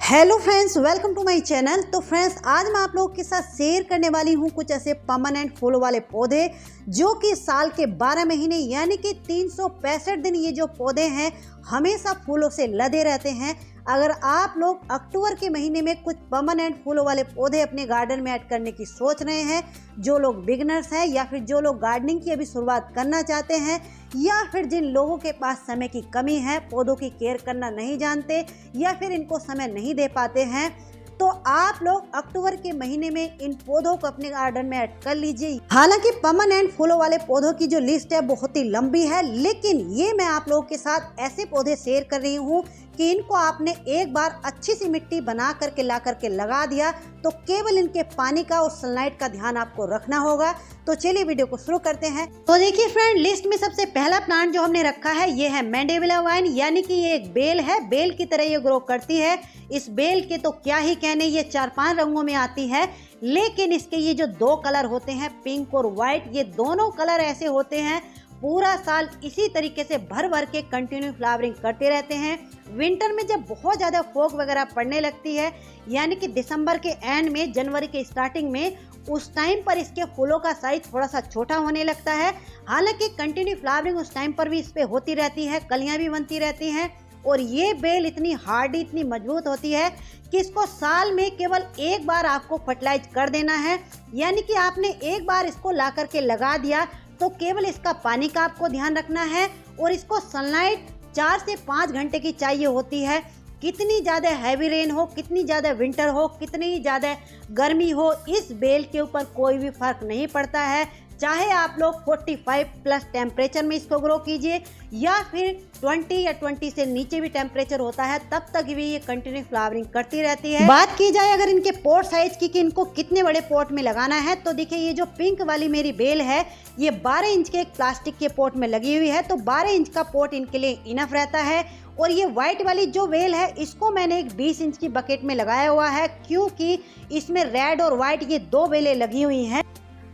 Hello friends, welcome to my channel. तो friends, आज मैं आप लोगों के साथ शेयर करने वाली हूं कुछ ऐसे परमानेंट फूलों वाले पौधे जो कि साल के 12 महीने यानी कि 365 दिन ये जो पौधे हैं हमेशा फूलों से लदे रहते हैं। अगर आप लोग अक्टूबर के महीने में कुछ परमानेंट फूलों वाले पौधे अपने गार्डन में ऐड करने की सोच रहे हैं, जो लोग बिगनर्स हैं या फिर जो लोग गार्डनिंग की अभी शुरुआत करना चाहते हैं, या फिर जिन लोगों के पास समय की कमी है, पौधों की केयर करना नहीं जानते या फिर इनको समय नहीं दे पाते हैं, तो आप लोग अक्टूबर के महीने में इन पौधों को अपने गार्डन में ऐड कर लीजिए। हालांकि परमानेंट फूलों वाले पौधों की जो लिस्ट है बहुत ही लंबी है, लेकिन ये मैं आप लोगों के साथ ऐसे पौधे शेयर कर रही हूँ कि इनको आपने एक बार अच्छी सी मिट्टी बना करके ला करके लगा दिया तो केवल इनके पानी का और सनलाइट का ध्यान आपको रखना होगा। तो चलिए वीडियो को शुरू करते हैं। तो देखिए फ्रेंड, लिस्ट में सबसे पहला प्लांट जो हमने रखा है ये है मैंडेविला वाइन, यानी कि ये एक बेल है। बेल की तरह ये ग्रो करती है। इस बेल के तो क्या ही कहने, ये 4-5 रंगों में आती है, लेकिन इसके ये जो 2 कलर होते हैं, पिंक और व्हाइट, ये दोनों कलर ऐसे होते हैं पूरा साल इसी तरीके से भर भर के कंटिन्यू फ्लावरिंग करते रहते हैं। विंटर में जब बहुत ज़्यादा फॉग वगैरह पड़ने लगती है, यानी कि दिसंबर के एंड में, जनवरी के स्टार्टिंग में, उस टाइम पर इसके फूलों का साइज थोड़ा सा छोटा होने लगता है। हालांकि कंटिन्यू फ्लावरिंग उस टाइम पर भी इस पे होती रहती है, कलियां भी बनती रहती हैं। और ये बेल इतनी हार्डी, इतनी मजबूत होती है कि इसको साल में केवल एक बार आपको फर्टिलाइज कर देना है। यानी कि आपने एक बार इसको ला करके लगा दिया तो केवल इसका पानी का आपको ध्यान रखना है और इसको सनलाइट 4 से 5 घंटे की चाहिए होती है। कितनी ज़्यादा हैवी रेन हो, कितनी ज़्यादा विंटर हो, कितनी ज़्यादा गर्मी हो, इस बेल के ऊपर कोई भी फर्क नहीं पड़ता है। चाहे आप लोग 45 प्लस टेम्परेचर में इसको ग्रो कीजिए या फिर 20 या 20 से नीचे भी टेम्परेचर होता है, तब तक भी ये कंटिन्यू फ्लावरिंग करती रहती है। बात की जाए अगर इनके पॉट साइज की कि इनको कितने बड़े पॉट में लगाना है, तो देखिए ये जो पिंक वाली मेरी बेल है ये 12 इंच के एक प्लास्टिक के पॉट में लगी हुई है, तो 12 इंच का पॉट इनके लिए इनफ रहता है। और ये व्हाइट वाली जो बेल है इसको मैंने एक 20 इंच की बकेट में लगाया हुआ है, क्योंकि इसमें रेड और व्हाइट ये 2 बेलें लगी हुई हैं।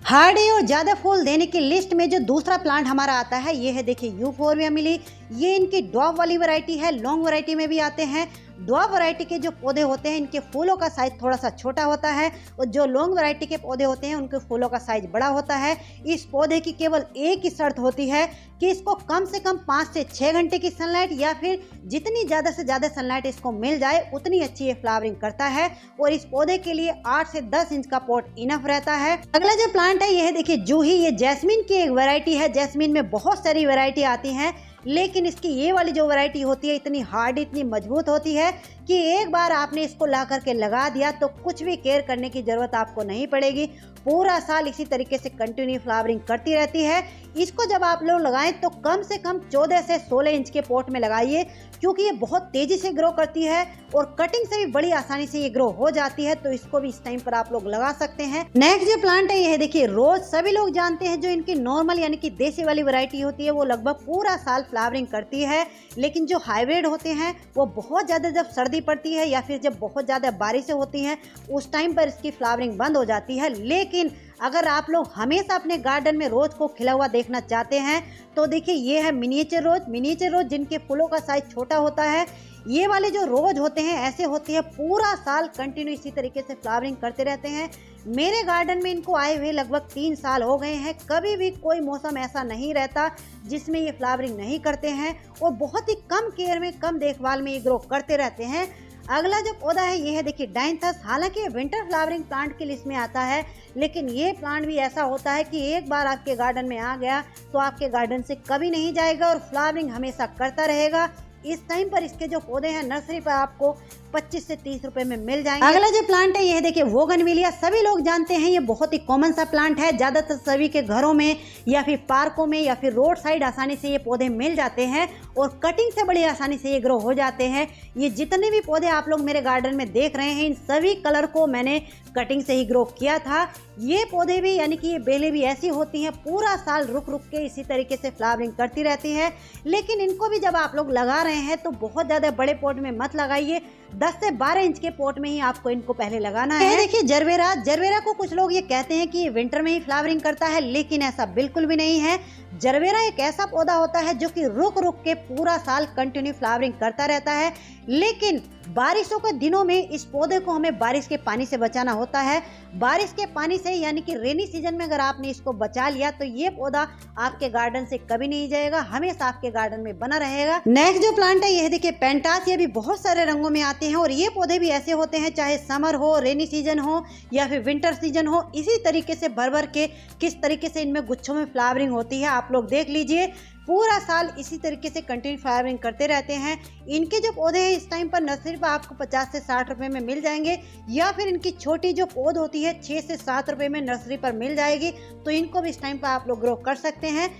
हार्डी और ज़्यादा फूल देने की लिस्ट में जो दूसरा प्लांट हमारा आता है ये है, देखिए यूफोर्बिया मिली। ये इनकी ड्वार्फ वाली वैरायटी है, लॉन्ग वैरायटी में भी आते हैं। ड्वार्फ वैरायटी के जो पौधे होते हैं इनके फूलों का साइज थोड़ा सा छोटा होता है और जो लॉन्ग वैरायटी के पौधे होते हैं उनके फूलों का साइज बड़ा होता है। इस पौधे की केवल एक ही शर्त होती है कि इसको कम से कम 5 से 6 घंटे की सनलाइट या फिर जितनी ज़्यादा से ज़्यादा सनलाइट इसको मिल जाए उतनी अच्छी ये फ्लावरिंग करता है। और इस पौधे के लिए 8 से 10 इंच का पॉट इनफ रहता है। अगला जो प्लांट है ये है, देखिए जूही। ये जैस्मीन की एक वैरायटी है। जैस्मीन में बहुत सारी वैरायटी आती हैं, लेकिन इसकी ये वाली जो वैरायटी होती है इतनी हार्ड, इतनी मजबूत होती है कि एक बार आपने इसको ला करके लगा दिया तो कुछ भी केयर करने की ज़रूरत आपको नहीं पड़ेगी। पूरा साल इसी तरीके से कंटिन्यू फ्लावरिंग करती रहती है। इसको जब आप लोग लगाएं तो कम से कम 14 से 16 इंच के पॉट में लगाइए, क्योंकि ये बहुत तेज़ी से ग्रो करती है और कटिंग से भी बड़ी आसानी से ये ग्रो हो जाती है। तो इसको भी इस टाइम पर आप लोग लगा सकते हैं। नेक्स्ट जो प्लांट है ये है, देखिए रोज। सभी लोग जानते हैं जो इनकी नॉर्मल यानी कि देसी वाली वैरायटी होती है वो लगभग पूरा साल फ्लावरिंग करती है, लेकिन जो हाइब्रिड होते हैं वो बहुत ज़्यादा जब सर्दी पड़ती है या फिर जब बहुत ज़्यादा बारिशें होती हैं उस टाइम पर इसकी फ्लावरिंग बंद हो जाती है। लेकिन अगर आप लोग हमेशा अपने गार्डन में रोज को खिला हुआ देखना चाहते हैं तो देखिए ये है मिनिएचर रोज। मिनिएचर रोज जिनके फूलों का साइज छोटा होता है, ये वाले जो रोज होते हैं ऐसे होते हैं पूरा साल कंटिन्यू इसी तरीके से फ्लावरिंग करते रहते हैं। मेरे गार्डन में इनको आए हुए लगभग 3 साल हो गए हैं। कभी भी कोई मौसम ऐसा नहीं रहता जिसमें ये फ्लावरिंग नहीं करते हैं और बहुत ही कम केयर में, कम देखभाल में ये ग्रो करते रहते हैं। अगला जो पौधा है ये है, देखिए डाइंथस। हालांकि ये विंटर फ्लावरिंग प्लांट की लिस्ट में आता है, लेकिन ये प्लांट भी ऐसा होता है कि एक बार आपके गार्डन में आ गया तो आपके गार्डन से कभी नहीं जाएगा और फ्लावरिंग हमेशा करता रहेगा। इस टाइम पर इसके जो पौधे हैं नर्सरी पर आपको 25 से 30 रुपए में मिल जाएंगे। अगला जो प्लांट है ये है, देखिए बोगनविलिया। सभी लोग जानते हैं ये बहुत ही कॉमन सा प्लांट है। ज़्यादातर सभी के घरों में या फिर पार्कों में या फिर रोड साइड आसानी से ये पौधे मिल जाते हैं और कटिंग से बड़ी आसानी से ये ग्रो हो जाते हैं। ये जितने भी पौधे आप लोग मेरे गार्डन में देख रहे हैं इन सभी कलर को मैंने कटिंग से ही ग्रो किया था। ये पौधे भी यानी कि ये बेलें भी ऐसी होती हैं पूरा साल रुक रुक के इसी तरीके से फ्लावरिंग करती रहती है। लेकिन इनको भी जब आप लोग लगा रहे हैं तो बहुत ज़्यादा बड़े पॉट में मत लगाइए, 10 से 12 इंच के पॉट में ही आपको इनको पहले लगाना है। देखिए जरबेरा। जरबेरा को कुछ लोग ये कहते हैं कि ये विंटर में ही फ्लावरिंग करता है, लेकिन ऐसा बिल्कुल भी नहीं है। जरबेरा एक ऐसा पौधा होता है जो कि रुक रुक के पूरा साल कंटिन्यू फ्लावरिंग करता रहता है, लेकिन बारिशों के दिनों में इस पौधे को हमें बारिश के पानी से बचाना होता है। बारिश के पानी से यानी कि रेनी सीजन में अगर आपने इसको बचा लिया तो ये पौधा आपके गार्डन से कभी नहीं जाएगा, हमेशा आपके गार्डन में बना रहेगा। नेक्स्ट जो प्लांट है ये देखिए पेंटास, ये भी बहुत सारे रंगों में आते हैं और ये पौधे भी ऐसे होते हैं चाहे समर हो, रेनी सीजन हो या फिर विंटर सीजन हो, इसी तरीके से भर भर के किस तरीके से इनमें गुच्छों में फ्लावरिंग होती है आप लोग देख लीजिए। पूरा साल इसी तरीके से कंटिन्यू फ्लावरिंग करते रहते हैं। इनके जो पौधे हैं इस टाइम पर नर्सरी पर आपको 50 से 60 रुपए में मिल जाएंगे, या फिर इनकी छोटी जो पौध होती है 6 से 7 रुपए में नर्सरी पर मिल जाएगी, तो इनको भी इस टाइम पर आप लोग ग्रो कर सकते हैं।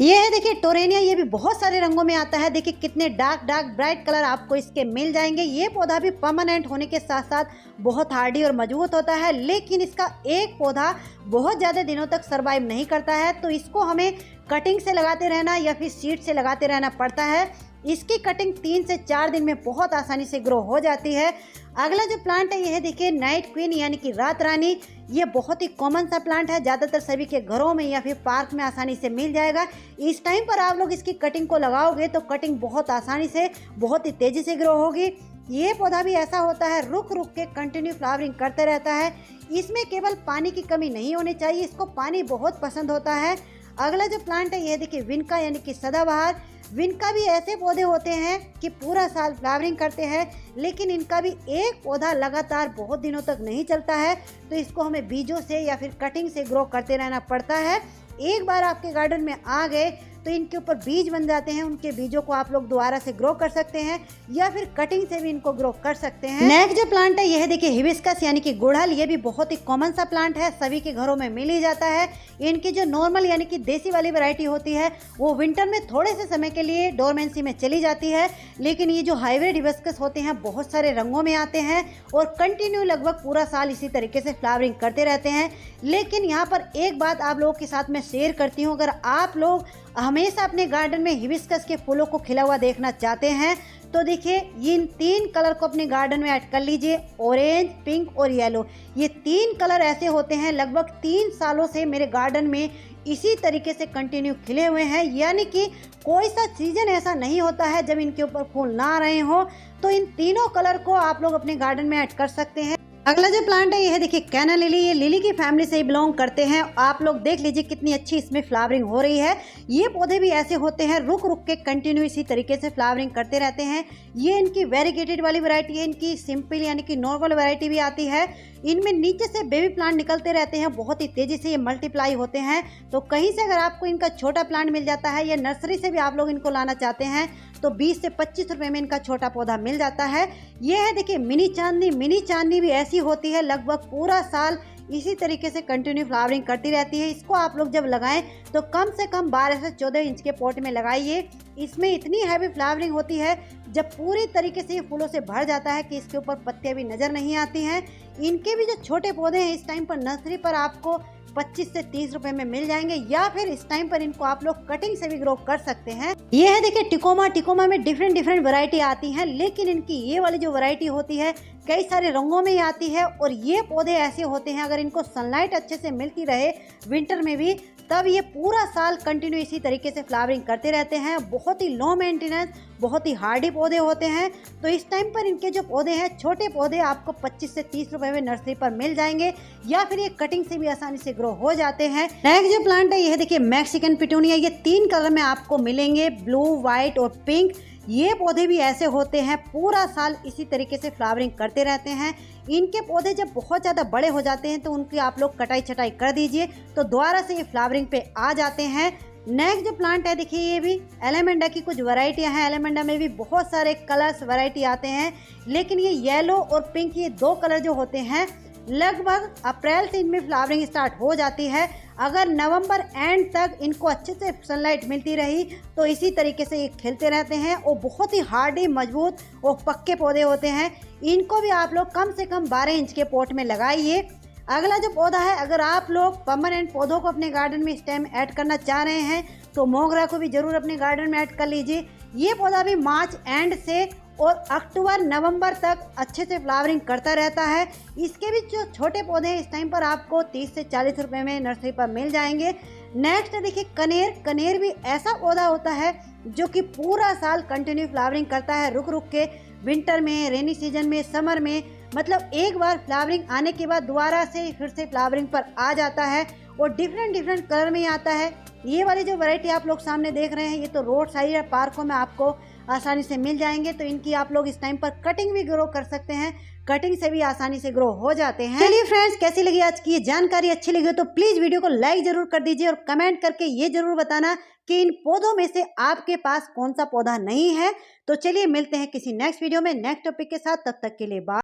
ये है देखिए टोरेनिया, ये भी बहुत सारे रंगों में आता है। देखिए कितने डार्क डार्क ब्राइट कलर आपको इसके मिल जाएंगे। ये पौधा भी परमानेंट होने के साथ साथ बहुत हार्डी और मजबूत होता है, लेकिन इसका एक पौधा बहुत ज़्यादा दिनों तक सर्वाइव नहीं करता है, तो इसको हमें कटिंग से लगाते रहना या फिर सीड से लगाते रहना पड़ता है। इसकी कटिंग 3 से 4 दिन में बहुत आसानी से ग्रो हो जाती है। अगला जो प्लांट है यह देखिए नाइट क्वीन यानी कि रात रानी। ये बहुत ही कॉमन सा प्लांट है, ज़्यादातर सभी के घरों में या फिर पार्क में आसानी से मिल जाएगा। इस टाइम पर आप लोग इसकी कटिंग को लगाओगे तो कटिंग बहुत आसानी से बहुत ही तेज़ी से ग्रो होगी। ये पौधा भी ऐसा होता है रुक रुक के कंटिन्यू फ्लावरिंग करते रहता है। इसमें केवल पानी की कमी नहीं होनी चाहिए, इसको पानी बहुत पसंद होता है। अगला जो प्लांट है यह देखिए विनका यानी कि सदाबहार। विनका भी ऐसे पौधे होते हैं कि पूरा साल फ्लावरिंग करते हैं, लेकिन इनका भी एक पौधा लगातार बहुत दिनों तक नहीं चलता है, तो इसको हमें बीजों से या फिर कटिंग से ग्रो करते रहना पड़ता है। एक बार आपके गार्डन में आ गए तो इनके ऊपर बीज बन जाते हैं, उनके बीजों को आप लोग दोबारा से ग्रो कर सकते हैं या फिर कटिंग से भी इनको ग्रो कर सकते हैं। नेक्स्ट जो प्लांट है यह देखिए हिबिस्कस यानी कि गुड़हल। ये भी बहुत ही कॉमन सा प्लांट है, सभी के घरों में मिल ही जाता है। इनकी जो नॉर्मल यानी कि देसी वाली वैरायटी होती है वो विंटर में थोड़े से समय के लिए डोरमेंसी में चली जाती है, लेकिन ये जो हाइब्रिड हिबिस्कस होते हैं बहुत सारे रंगों में आते हैं और कंटिन्यू लगभग पूरा साल इसी तरीके से फ्लावरिंग करते रहते हैं। लेकिन यहाँ पर एक बात आप लोगों के साथ मैं शेयर करती हूँ, अगर आप लोग हमेशा अपने गार्डन में हिबिस्कस के फूलों को खिला हुआ देखना चाहते हैं तो देखिए इन 3 कलर को अपने गार्डन में ऐड कर लीजिए, ऑरेंज, पिंक और येलो। ये 3 कलर ऐसे होते हैं लगभग 3 सालों से मेरे गार्डन में इसी तरीके से कंटिन्यू खिले हुए हैं, यानी कि कोई सा सीजन ऐसा नहीं होता है जब इनके ऊपर फूल ना आ रहे हो। तो इन तीनों कलर को आप लोग अपने गार्डन में ऐड कर सकते हैं। अगला जो प्लांट है ये देखिए कैना लिली। ये लिली की फैमिली से ही बिलोंग करते हैं। आप लोग देख लीजिए कितनी अच्छी इसमें फ्लावरिंग हो रही है। ये पौधे भी ऐसे होते हैं रुक रुक के कंटिन्यू इसी तरीके से फ्लावरिंग करते रहते हैं। ये इनकी वेरीगेटेड वाली वैरायटी है, इनकी सिंपल यानी कि नॉर्मल वैरायटी भी आती है। इनमें नीचे से बेबी प्लांट निकलते रहते हैं, बहुत ही तेजी से ये मल्टीप्लाई होते हैं। तो कहीं से अगर आपको इनका छोटा प्लांट मिल जाता है या नर्सरी से भी आप लोग इनको लाना चाहते हैं तो 20 से 25 रुपए में इनका छोटा पौधा मिल जाता है। ये है देखिए मिनी चांदनी। मिनी चांदनी भी ऐसी होती है लगभग पूरा साल इसी तरीके से कंटिन्यू फ्लावरिंग करती रहती है। इसको आप लोग जब लगाएं तो कम से कम 12 से 14 इंच के पॉट में लगाइए। इसमें इतनी हैवी फ्लावरिंग होती है जब पूरी तरीके से ये फूलों से भर जाता है कि इसके ऊपर पत्तियां भी नजर नहीं आती हैं। इनके भी जो छोटे पौधे हैं इस टाइम पर नर्सरी पर आपको 25 से 30 रुपए में मिल जाएंगे, या फिर इस टाइम पर इनको आप लोग कटिंग से भी ग्रो कर सकते हैं। ये है देखिए टिकोमा। टिकोमा में डिफरेंट वैरायटी आती है, लेकिन इनकी ये वाली जो वैरायटी होती है कई सारे रंगों में आती है। और ये पौधे ऐसे होते हैं अगर इनको सनलाइट अच्छे से मिलती रहे विंटर में भी, तब ये पूरा साल कंटिन्यू इसी तरीके से फ्लावरिंग करते रहते हैं। बहुत ही लो मेंटेनेंस, बहुत ही हार्डी पौधे होते हैं। तो इस टाइम पर इनके जो पौधे हैं छोटे पौधे आपको 25 से 30 रुपए में नर्सरी पर मिल जाएंगे, या फिर ये कटिंग से भी आसानी से ग्रो हो जाते हैं। नेक्स्ट जो प्लांट है ये देखिए मैक्सिकन पिटूनिया। ये 3 कलर में आपको मिलेंगे, ब्लू, व्हाइट और पिंक। ये पौधे भी ऐसे होते हैं पूरा साल इसी तरीके से फ्लावरिंग करते रहते हैं। इनके पौधे जब बहुत ज़्यादा बड़े हो जाते हैं तो उनकी आप लोग कटाई छटाई कर दीजिए तो दोबारा से ये फ्लावरिंग पे आ जाते हैं। नेक्स्ट जो प्लांट है देखिए ये भी एलेमेंडा की कुछ वैरायटियां हैं। एलेमेंडा में भी बहुत सारे कलर्स वैरायटी आते हैं, लेकिन ये येलो और पिंक ये 2 कलर जो होते हैं लगभग अप्रैल से इनमें फ्लावरिंग स्टार्ट हो जाती है। अगर नवंबर एंड तक इनको अच्छे से सनलाइट मिलती रही तो इसी तरीके से ये खिलते रहते हैं और बहुत ही हार्डी, मजबूत और पक्के पौधे होते हैं। इनको भी आप लोग कम से कम 12 इंच के पॉट में लगाइए। अगला जो पौधा है, अगर आप लोग परमानेंट पौधों को अपने गार्डन में इस टाइम ऐड करना चाह रहे हैं तो मोगरा को भी जरूर अपने गार्डन में ऐड कर लीजिए। ये पौधा भी मार्च एंड से और अक्टूबर नवंबर तक अच्छे से फ्लावरिंग करता रहता है। इसके भी जो छोटे पौधे हैं इस टाइम पर आपको 30 से 40 रुपए में नर्सरी पर मिल जाएंगे। नेक्स्ट देखिए कनेर। कनेर भी ऐसा पौधा होता है जो कि पूरा साल कंटिन्यू फ्लावरिंग करता है रुक रुक के। विंटर में, रेनी सीजन में, समर में, मतलब एक बार फ्लावरिंग आने के बाद दोबारा से फिर से फ्लावरिंग पर आ जाता है और डिफरेंट कलर में आता है। ये वाली जो वैरायटी आप लोग सामने देख रहे हैं ये तो रोड साइड या पार्कों में आपको आसानी से मिल जाएंगे। तो इनकी आप लोग इस टाइम पर कटिंग भी ग्रो कर सकते हैं, कटिंग से भी आसानी से ग्रो हो जाते हैं। चलिए फ्रेंड्स, कैसी लगी आज की ये जानकारी? अच्छी लगी तो प्लीज वीडियो को लाइक जरूर कर दीजिए और कमेंट करके ये जरूर बताना कि इन पौधों में से आपके पास कौन सा पौधा नहीं है। तो चलिए मिलते हैं किसी नेक्स्ट वीडियो में नेक्स्ट टॉपिक के साथ, तब तक के लिए बाय।